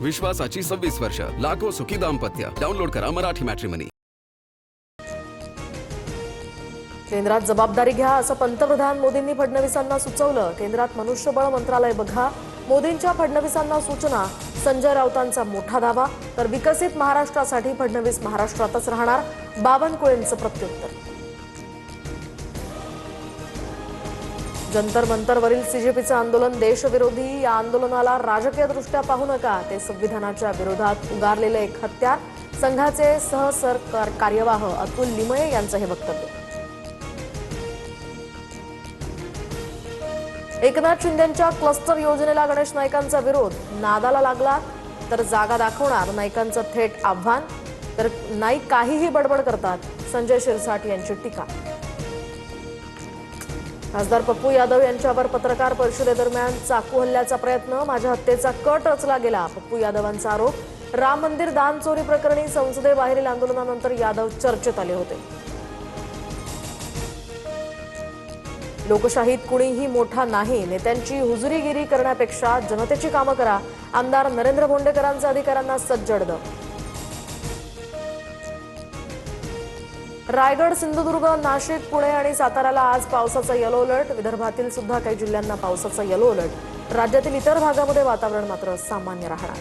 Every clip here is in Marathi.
विश्वासाची 26 वर्ष, लाखो सुखी दाम्पत्य. डाउनलोड करा मराठी मॅट्रिमनी. केंद्रात जबाबदारी घ्या असं पंतप्रधान मोदींनी फडणवीसांना सुचवलं. केंद्रात मनुष्यबळ मंत्रालय बघा. मोदींच्या फडणवीसांना सूचना. संजय राऊतांचा मोठा दावा. तर विकसित महाराष्ट्रासाठी फडणवीस महाराष्ट्रातच राहणार. बावनकुळेंचं प्रत्युत्तर. जंतर मंतरवरील सीजेपीचं आंदोलन देशविरोधी. या आंदोलनाला राजकीयदृष्ट्या पाहू नका. ते संविधानाच्या विरोधात उगारलेलं एक हत्यार. संघाचे सहसरकार कार्यवाह अतुल लिमये यांचं हे वक्तव्य. एकनाथ शिंदेंच्या क्लस्टर योजनेला गणेश नाईकांचा विरोध. नादाला लागला तर जागा दाखवणार, नाईकांचं थेट आव्हान. तर नाईक काहीही बडबड करतात, संजय शिरसाट यांची टीका. खासदार पप्पू यादव यांच्यावर पत्रकार परिषदेदरम्यान चाकू हल्ल्याचा प्रयत्न. माझ्या हत्येचा कट रचला गेला, पप्पू यादवांचा आरोप. राम मंदिर दान चोरी प्रकरणी संसदेबाहेरील आंदोलनानंतर यादव चर्चेत आले होते. लोकशाहीत कुणीही मोठा नाही. नेत्यांची हुजुरीगिरी करण्यापेक्षा जनतेची कामं करा. आमदार नरेंद्र भोंडेकरांचे अधिकाऱ्यांना सज्जड. रायगड, सिंधुदुर्ग, नाशिक, पुणे आणि साताऱ्याला आज पावसाचा येलो अलर्ट. विदर्भातील सुद्धा काही जिल्ह्यांना पावसाचा येलो अलर्ट. राज्यातील इतर भागामध्ये वातावरण मात्र सामान्य राहणार.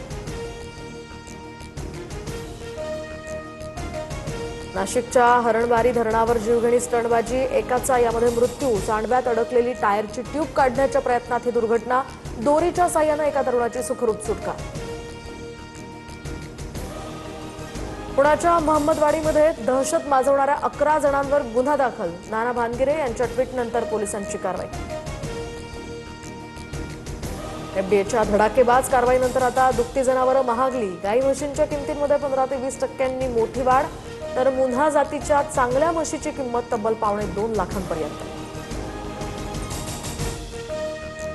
नाशिकच्या हरणबारी धरणावर जीवघेणी स्टंटबाजी. एकाचा यामध्ये मृत्यू. सांडव्यात अडकलेली टायरची ट्यूब काढण्याच्या प्रयत्नात ही दुर्घटना. दोरीच्या साह्यानं एका तरुणाची सुखरूप सुटका. पुण्याच्या महम्मदवाडीमध्ये दहशत माजवणाऱ्या 11 जणांवर गुन्हा दाखल. नाना भानगिरे यांच्या ट्विटनंतर पोलिसांची कारवाई. एफडीएच्या धडाकेबाज कारवाईनंतर आता दुभती जनावरं महागली. गाई म्हशींच्या किमतींमध्ये 15 ते 20% मोठी वाढ. तर मुन्हा जातीच्या चांगल्या म्हशीची किंमत तब्बल $2.25 लाखांपर्यंत.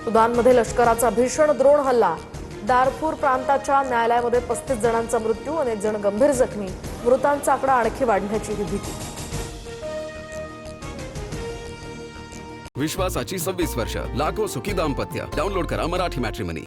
सुदानमध्ये लष्कराचा भीषण ड्रोन हल्ला. दारफूर प्रांताच्या न्यायालयामध्ये 35 जणांचा मृत्यू, अनेक जण गंभीर जखमी. मृतांचा आकडा आणखी वाढण्याची ही भीती. विश्वासाची 26 वर्ष, लाखो सुखी दाम्पत्य. डाउनलोड करा मराठी मॅट्रिमनी.